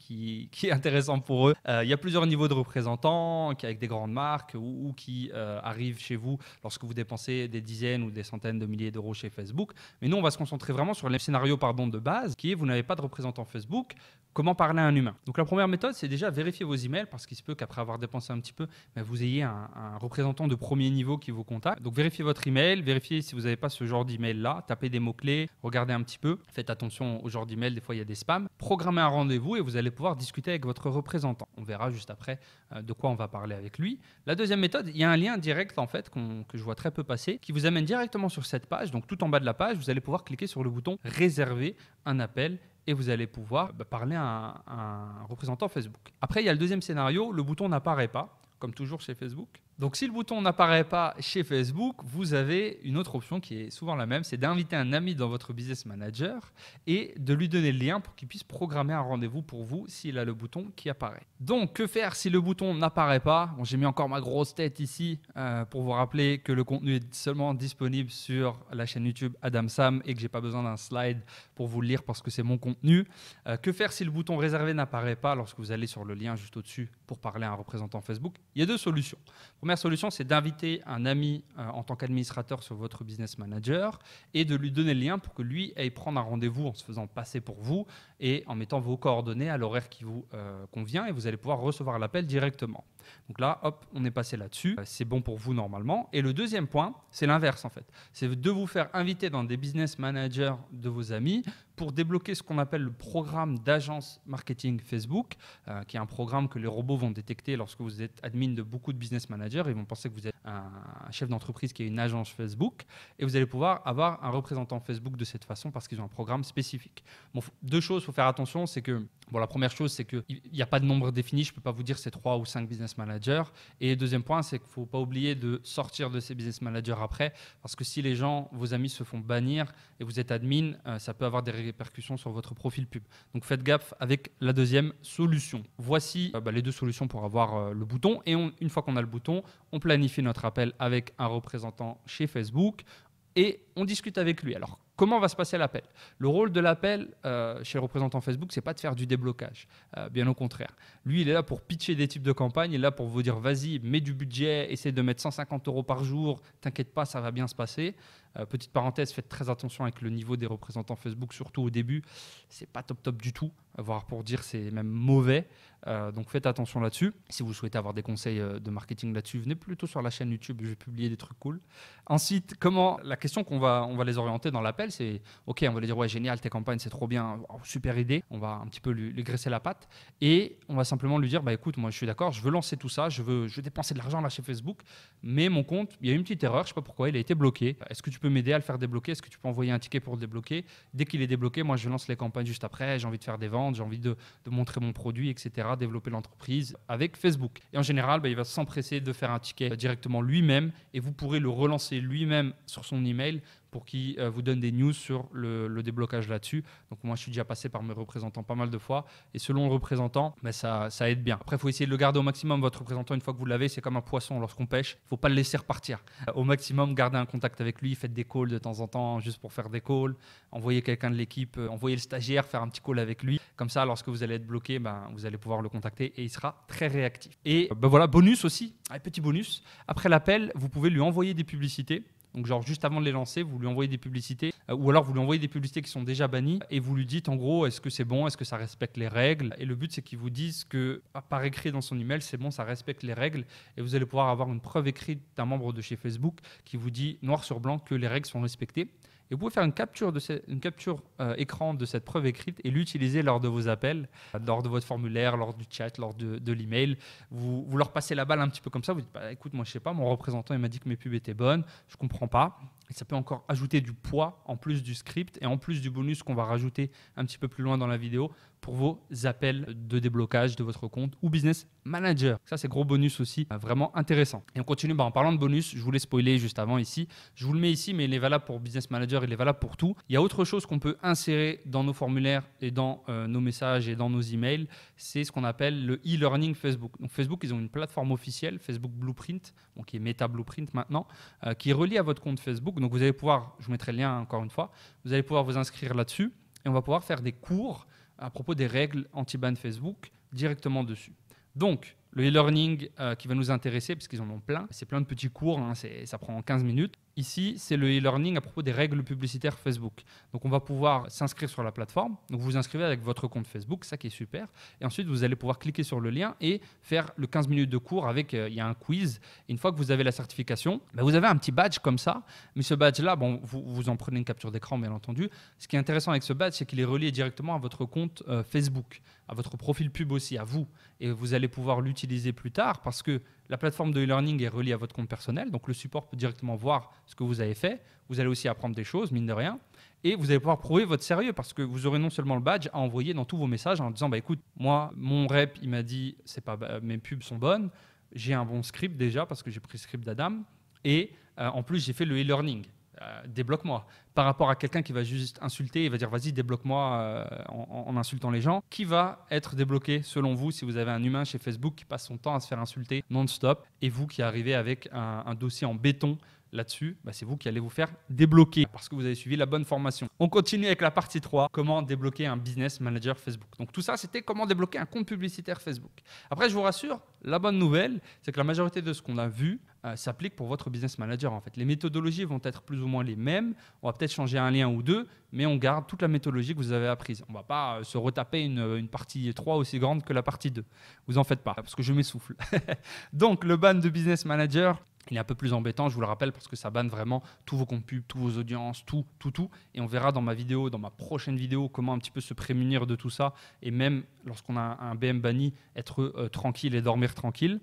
est intéressant pour eux. Il y a plusieurs niveaux de représentants avec des grandes marques ou qui arrivent chez vous lorsque vous dépensez des dizaines ou des centaines de milliers d'euros chez Facebook. Mais nous, on va se concentrer vraiment sur les scénarios de base, qui est vous n'avez pas de représentant Facebook. Comment parler à un humain? Donc la première méthode, c'est déjà vérifier vos emails parce qu'il se peut qu'après avoir dépensé un petit peu, vous ayez un représentant de premier niveau qui vous contacte. Donc vérifiez votre email, vérifiez si vous n'avez pas ce genre d'email là, tapez des mots-clés, regardez un petit peu, faites attention au genre d'email, des fois il y a des spams. Programmez un rendez-vous et vous allez pouvoir discuter avec votre représentant. On verra juste après de quoi on va parler avec lui. La deuxième méthode, il y a un lien direct en fait que je vois très peu passer, qui vous amène directement sur cette page. Donc tout en bas de la page, vous allez pouvoir cliquer sur le bouton réserver un appel et vous allez pouvoir parler à un représentant Facebook. Après, il y a le deuxième scénario, le bouton n'apparaît pas, comme toujours chez Facebook. Donc si le bouton n'apparaît pas chez Facebook, vous avez une autre option qui est souvent la même, c'est d'inviter un ami dans votre business manager et de lui donner le lien pour qu'il puisse programmer un rendez-vous pour vous s'il a le bouton qui apparaît. Donc que faire si le bouton n'apparaît pas? Bon, j'ai mis encore ma grosse tête ici pour vous rappeler que le contenu est seulement disponible sur la chaîne YouTube Adam Sam et que j'ai pas besoin d'un slide pour vous le lire parce que c'est mon contenu. Que faire si le bouton réservé n'apparaît pas lorsque vous allez sur le lien juste au-dessus pour parler à un représentant Facebook? Il y a 2 solutions. Première solution, c'est d'inviter un ami en tant qu'administrateur sur votre business manager et de lui donner le lien pour que lui aille prendre un rendez-vous en se faisant passer pour vous et en mettant vos coordonnées à l'horaire qui vous convient et vous allez pouvoir recevoir l'appel directement. Donc là, hop, on est passé là-dessus. C'est bon pour vous normalement. Et le deuxième point, c'est l'inverse en fait. C'est de vous faire inviter dans des business managers de vos amis pour débloquer ce qu'on appelle le programme d'agence marketing Facebook, qui est un programme que les robots vont détecter lorsque vous êtes admin de beaucoup de business managers. Ils vont penser que vous êtes un chef d'entreprise qui a une agence Facebook et vous allez pouvoir avoir un représentant Facebook de cette façon parce qu'ils ont un programme spécifique. Bon, 2 choses, il faut faire attention, c'est que la première chose, c'est qu'il n'y a pas de nombre défini. Je ne peux pas vous dire c'est 3 ou 5 business managers. Et deuxième point, c'est qu'il ne faut pas oublier de sortir de ces business managers après parce que si les gens, vos amis se font bannir et vous êtes admin, ça peut avoir des répercussions sur votre profil pub. Donc faites gaffe avec la deuxième solution. Voici les 2 solutions pour avoir le bouton. Et une fois qu'on a le bouton, on planifie notre appel avec un représentant chez Facebook et on discute avec lui. Alors, Comment va se passer l'appel? Le rôle de l'appel chez le représentant Facebook, c'est pas de faire du déblocage. Bien au contraire. Lui, il est là pour pitcher des types de campagnes. Il est là pour vous dire, vas-y, mets du budget, essaie de mettre 150 € par jour. T'inquiète pas, ça va bien se passer. Petite parenthèse, faites très attention avec le niveau des représentants Facebook, surtout au début. C'est pas top du tout, voire pour dire c'est même mauvais. Donc faites attention là-dessus. Si vous souhaitez avoir des conseils de marketing là-dessus, venez plutôt sur la chaîne YouTube, je vais publier des trucs cool. Ensuite, la question on va les orienter dans l'appel, c'est ok, on va lui dire ouais génial, tes campagnes c'est trop bien, oh, super idée. On va un petit peu lui graisser la patte et on va simplement lui dire bah écoute, moi je suis d'accord, je veux lancer tout ça, je veux dépenser de l'argent là chez Facebook, mais mon compte, il y a eu une petite erreur, je sais pas pourquoi, il a été bloqué. Est-ce que tu peux m'aider à le faire débloquer? Est-ce que tu peux envoyer un ticket pour le débloquer? Dès qu'il est débloqué, moi je lance les campagnes juste après, j'ai envie de faire des ventes, j'ai envie de montrer mon produit, etc., développer l'entreprise avec Facebook. Et en général, il va s'empresser de faire un ticket directement lui-même et vous pourrez le relancer lui-même sur son email pour qu'il vous donne des news sur le déblocage là-dessus. Donc moi, je suis déjà passé par mes représentants pas mal de fois et selon le représentant, ça aide bien. Après, il faut essayer de le garder au maximum, votre représentant. Une fois que vous l'avez, c'est comme un poisson lorsqu'on pêche. Il ne faut pas le laisser repartir. Au maximum, gardez un contact avec lui, faites des calls de temps en temps juste pour faire des calls. Envoyez quelqu'un de l'équipe, envoyez le stagiaire faire un petit call avec lui. Comme ça, lorsque vous allez être bloqué, vous allez pouvoir le contacter et il sera très réactif. Et voilà, bonus aussi, un petit bonus. Après l'appel, vous pouvez lui envoyer des publicités. Donc genre juste avant de les lancer, vous lui envoyez des publicités ou alors vous lui envoyez des publicités qui sont déjà bannies et vous lui dites en gros est-ce que c'est bon, est-ce que ça respecte les règles, et le but c'est qu'il vous dise que par écrit dans son email c'est bon, ça respecte les règles, et vous allez pouvoir avoir une preuve écrite d'un membre de chez Facebook qui vous dit noir sur blanc que les règles sont respectées. Et vous pouvez faire une capture écran de cette preuve écrite et l'utiliser lors de vos appels, lors de votre formulaire, lors du chat, lors de l'email. Vous leur passez la balle un petit peu comme ça. Vous dites écoute, moi je sais pas, mon représentant il m'a dit que mes pubs étaient bonnes, je comprends pas. Et ça peut encore ajouter du poids en plus du script et en plus du bonus qu'on va rajouter un petit peu plus loin dans la vidéo pour vos appels de déblocage de votre compte ou business manager. Ça, c'est gros bonus aussi, vraiment intéressant. Et on continue en parlant de bonus. Je voulais spoiler juste avant ici. Je vous le mets ici, mais il est valable pour business manager, il est valable pour tout. Il y a autre chose qu'on peut insérer dans nos formulaires et dans nos messages et dans nos emails. C'est ce qu'on appelle le e-learning Facebook. Donc Facebook, ils ont une plateforme officielle, Facebook Blueprint, qui est Meta Blueprint maintenant, qui est reliée à votre compte Facebook. Donc vous allez pouvoir, je vous mettrai le lien encore une fois, vous allez pouvoir vous inscrire là-dessus et on va pouvoir faire des cours à propos des règles anti-ban Facebook directement dessus. Donc, le e-learning qui va nous intéresser, parce qu'ils en ont plein, c'est plein de petits cours, ça prend 15 minutes. Ici, c'est le e-learning à propos des règles publicitaires Facebook. Donc, on va pouvoir s'inscrire sur la plateforme. Donc, vous vous inscrivez avec votre compte Facebook, ça qui est super. Et ensuite, vous allez pouvoir cliquer sur le lien et faire le 15 minutes de cours avec, il y a un quiz. Et une fois que vous avez la certification, vous avez un petit badge comme ça. Mais ce badge-là, vous en prenez une capture d'écran, bien entendu. Ce qui est intéressant avec ce badge, c'est qu'il est relié directement à votre compte Facebook, à votre profil pub aussi, à vous. Et vous allez pouvoir l'utiliser plus tard parce que la plateforme de e-learning est reliée à votre compte personnel. Donc, le support peut directement voir ce que vous avez fait. Vous allez aussi apprendre des choses, mine de rien. Et vous allez pouvoir prouver votre sérieux parce que vous aurez non seulement le badge à envoyer dans tous vos messages en disant écoute, moi, mon rep, il m'a dit mes pubs sont bonnes. J'ai un bon script déjà parce que j'ai pris le script d'Adam. Et en plus, j'ai fait le e-learning. Débloque-moi. Par rapport à quelqu'un qui va juste insulter et va dire vas-y débloque-moi en insultant les gens, qui va être débloqué selon vous si vous avez un humain chez Facebook qui passe son temps à se faire insulter non-stop et vous qui arrivez avec un dossier en béton là-dessus, c'est vous qui allez vous faire débloquer parce que vous avez suivi la bonne formation. On continue avec la partie 3, comment débloquer un business manager Facebook. Donc tout ça, c'était comment débloquer un compte publicitaire Facebook. Après, je vous rassure, la bonne nouvelle, c'est que la majorité de ce qu'on a vu s'applique pour votre business manager. En fait, les méthodologies vont être plus ou moins les mêmes. On va peut-être changer un lien ou deux, mais on garde toute la méthodologie que vous avez apprise. On ne va pas se retaper une partie 3 aussi grande que la partie 2. Vous en faites pas, parce que je m'essouffle. Donc, le ban de business manager, il est un peu plus embêtant, je vous le rappelle, parce que ça banne vraiment tous vos comptes pubs, tous vos audiences, tout. Et on verra dans ma prochaine vidéo, comment un petit peu se prémunir de tout ça. Et même lorsqu'on a un BM banni, être tranquille et dormir tranquille.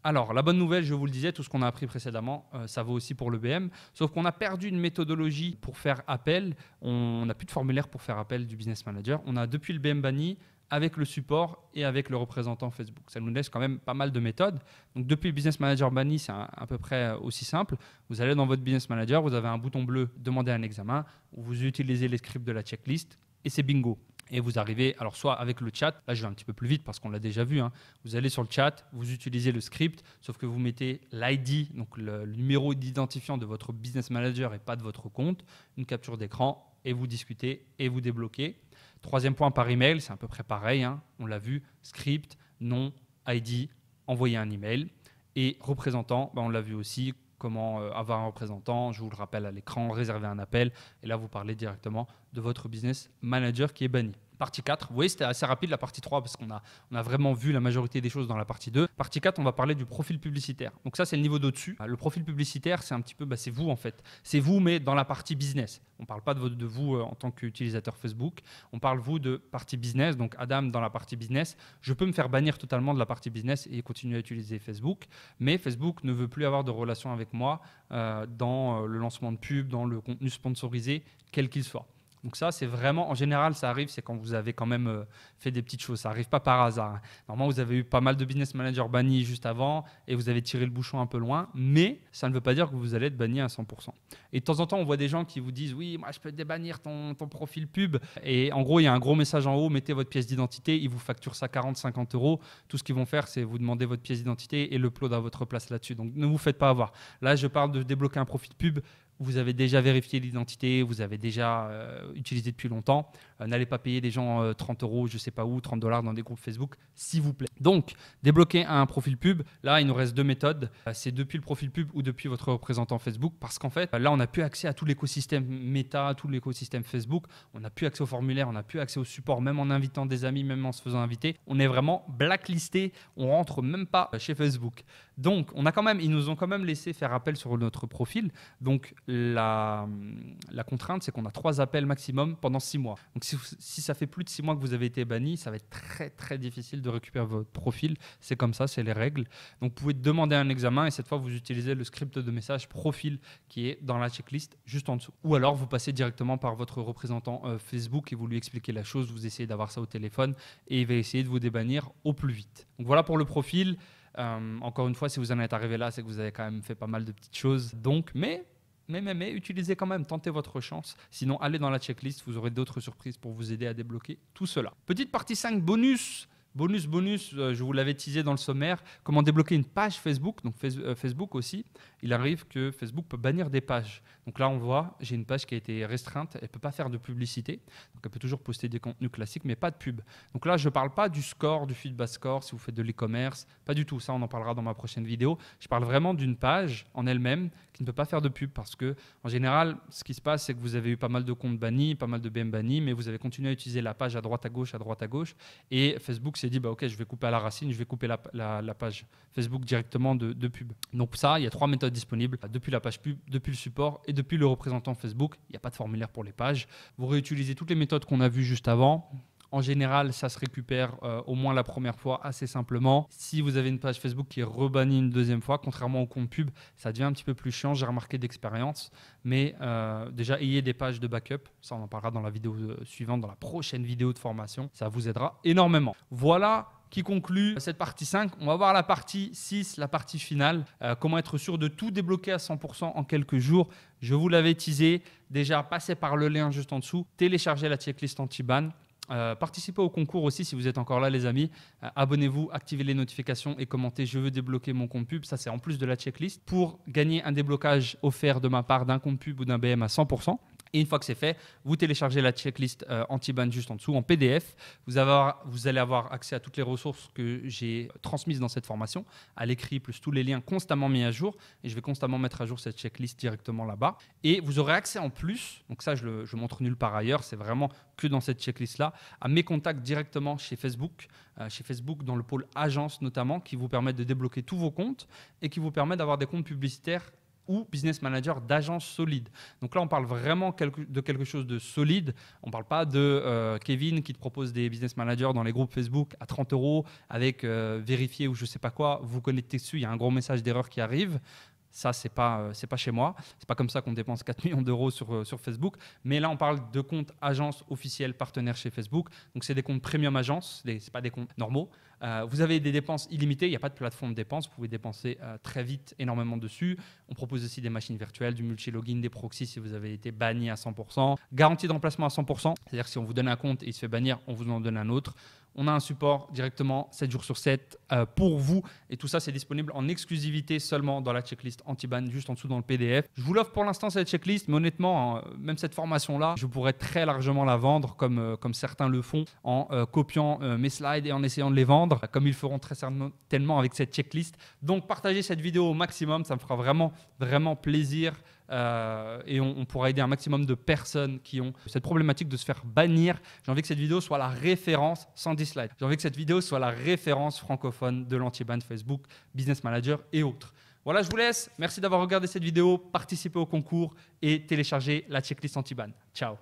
Alors, la bonne nouvelle, je vous le disais, tout ce qu'on a appris précédemment, ça vaut aussi pour le BM. Sauf qu'on a perdu une méthodologie pour faire appel. On n'a plus de formulaire pour faire appel du business manager. On a depuis le BM banni, avec le support et avec le représentant Facebook. Ça nous laisse quand même pas mal de méthodes. Donc, depuis le Business Manager banni, c'est à peu près aussi simple. Vous allez dans votre Business Manager, vous avez un bouton bleu « Demander un examen » où vous utilisez les scripts de la checklist et c'est bingo. Et vous arrivez, alors soit avec le chat, là je vais un petit peu plus vite parce qu'on l'a déjà vu, hein. Vous allez sur le chat, vous utilisez le script, sauf que vous mettez l'ID, donc le numéro d'identifiant de votre business manager et pas de votre compte, une capture d'écran et vous discutez et vous débloquez. Troisième point par email, c'est à peu près pareil, hein. On l'a vu, script, nom, ID, envoyer un email. Et représentant, on l'a vu aussi, comment avoir un représentant, je vous le rappelle à l'écran, réserver un appel. Et là, vous parlez directement de votre business manager qui est banni. Partie 4, vous voyez, c'était assez rapide la partie 3 parce qu'on a vraiment vu la majorité des choses dans la partie 2. Partie 4, on va parler du profil publicitaire. Donc ça, c'est le niveau d'au-dessus. Le profil publicitaire, c'est un petit peu, c'est vous en fait. C'est vous, mais dans la partie business. On ne parle pas de vous en tant qu'utilisateur Facebook. On parle vous de partie business. Donc Adam, dans la partie business, je peux me faire bannir totalement de la partie business et continuer à utiliser Facebook. Mais Facebook ne veut plus avoir de relation avec moi dans le lancement de pub, dans le contenu sponsorisé, quel qu'il soit. Donc ça, c'est vraiment, en général, ça arrive, c'est quand vous avez quand même fait des petites choses. Ça n'arrive pas par hasard. Normalement, vous avez eu pas mal de business managers bannis juste avant et vous avez tiré le bouchon un peu loin, mais ça ne veut pas dire que vous allez être banni à 100%. Et de temps en temps, on voit des gens qui vous disent « Oui, moi, je peux débannir ton profil pub. » Et en gros, il y a un gros message en haut, mettez votre pièce d'identité, ils vous facturent ça 40-50 €. Tout ce qu'ils vont faire, c'est vous demander votre pièce d'identité et l'upload à votre place là-dessus. Donc, ne vous faites pas avoir. Là, je parle de débloquer un profil pub. Vous avez déjà vérifié l'identité, vous avez déjà utilisé depuis longtemps. N'allez pas payer des gens 30 €, je ne sais pas où, 30 $ dans des groupes Facebook, s'il vous plaît. Donc, débloquer un profil pub, là, il nous reste deux méthodes. C'est depuis le profil pub ou depuis votre représentant Facebook. Parce qu'en fait, là, on n'a plus accès à tout l'écosystème Meta, tout l'écosystème Facebook. On n'a plus accès au formulaire, on n'a plus accès au support, même en invitant des amis, même en se faisant inviter. On est vraiment blacklisté, on ne rentre même pas chez Facebook. Donc, ils nous ont quand même laissé faire appel sur notre profil. Donc, la contrainte, c'est qu'on a 3 appels maximum pendant 6 mois. Donc, si ça fait plus de 6 mois que vous avez été banni, ça va être très, très difficile de récupérer votre profil. C'est comme ça, c'est les règles. Donc, vous pouvez demander un examen et cette fois, vous utilisez le script de message profil qui est dans la checklist juste en dessous. Ou alors, vous passez directement par votre représentant Facebook et vous lui expliquez la chose. Vous essayez d'avoir ça au téléphone et il va essayer de vous débannir au plus vite. Donc, voilà pour le profil. Encore une fois, si vous en êtes arrivé là, c'est que vous avez quand même fait pas mal de petites choses. Donc, mais utilisez quand même, tentez votre chance. Sinon, allez dans la checklist, vous aurez d'autres surprises pour vous aider à débloquer tout cela. Petite partie 5, bonus. Bonus, je vous l'avais teasé dans le sommaire. Comment débloquer une page Facebook. Donc Facebook aussi, il arrive que Facebook peut bannir des pages. Donc là, on voit, j'ai une page qui a été restreinte. Elle ne peut pas faire de publicité. Donc elle peut toujours poster des contenus classiques, mais pas de pub. Donc là, je ne parle pas du score, du feedback score, si vous faites de l'e-commerce. Pas du tout, ça on en parlera dans ma prochaine vidéo. Je parle vraiment d'une page en elle-même qui ne peut pas faire de pub parce que, en général, ce qui se passe, c'est que vous avez eu pas mal de comptes bannis, pas mal de BM bannis, mais vous avez continué à utiliser la page à droite, à gauche. Et Facebook s'est dit, ok, je vais couper à la racine, je vais couper la page Facebook directement de pub. Donc ça, il y a 3 méthodes disponibles, depuis la page pub, depuis le support et depuis le représentant Facebook. Il n'y a pas de formulaire pour les pages. Vous réutilisez toutes les méthodes qu'on a vues juste avant. En général, ça se récupère au moins la première fois assez simplement. Si vous avez une page Facebook qui est rebannie une deuxième fois, contrairement au compte pub, ça devient un petit peu plus chiant, j'ai remarqué d'expérience. Mais déjà, ayez des pages de backup. Ça, on en parlera dans la vidéo suivante, dans la prochaine vidéo de formation. Ça vous aidera énormément. Voilà qui conclut cette partie 5. On va voir la partie 6, la partie finale. Comment être sûr de tout débloquer à 100% en quelques jours. Je vous l'avais teasé. Déjà, passez par le lien juste en dessous. Téléchargez la checklist anti-ban. Participez au concours aussi si vous êtes encore là les amis, abonnez-vous, activez les notifications et commentez je veux débloquer mon compte pub, ça c'est en plus de la checklist pour gagner un déblocage offert de ma part d'un compte pub ou d'un BM à 100%. Et une fois que c'est fait, vous téléchargez la checklist anti-ban juste en dessous en PDF. Vous allez avoir accès à toutes les ressources que j'ai transmises dans cette formation, à l'écrit plus tous les liens constamment mis à jour. Et je vais constamment mettre à jour cette checklist directement là-bas. Et vous aurez accès en plus, donc ça je montre nulle part ailleurs, c'est vraiment que dans cette checklist-là, à mes contacts directement chez Facebook dans le pôle agence notamment, qui vous permettent de débloquer tous vos comptes et qui vous permettent d'avoir des comptes publicitaires ou business manager d'agence solide. Donc là, on parle vraiment de quelque chose de solide. On ne parle pas de Kevin qui te propose des business managers dans les groupes Facebook à 30 € avec vérifier ou je ne sais pas quoi. Vous connectez dessus, il y a un gros message d'erreur qui arrive. Ça, ce n'est pas chez moi. Ce n'est pas comme ça qu'on dépense 4 millions d'euros sur Facebook. Mais là, on parle de comptes agences officielles partenaires chez Facebook. Donc, c'est des comptes premium agence. Ce n'est pas des comptes normaux. Vous avez des dépenses illimitées, il n'y a pas de plateforme de dépenses, vous pouvez dépenser très vite énormément dessus. On propose aussi des machines virtuelles, du multi-login, des proxys si vous avez été banni à 100%. Garantie de remplacement à 100%, c'est-à-dire que si on vous donne un compte et il se fait bannir, on vous en donne un autre. On a un support directement 7 jours sur 7 pour vous. Et tout ça, c'est disponible en exclusivité seulement dans la checklist anti-ban, juste en dessous dans le PDF. Je vous l'offre pour l'instant cette checklist, mais honnêtement, même cette formation-là, je pourrais très largement la vendre comme certains le font en copiant mes slides et en essayant de les vendre, comme ils feront très certainement avec cette checklist. Donc, partagez cette vidéo au maximum, ça me fera vraiment, vraiment plaisir. Et on pourra aider un maximum de personnes qui ont cette problématique de se faire bannir. J'ai envie que cette vidéo soit la référence, sans 10 slides. J'ai envie que cette vidéo soit la référence francophone de l'anti-ban Facebook, Business Manager et autres. Voilà, je vous laisse. Merci d'avoir regardé cette vidéo, participé au concours et téléchargé la checklist anti-ban. Ciao.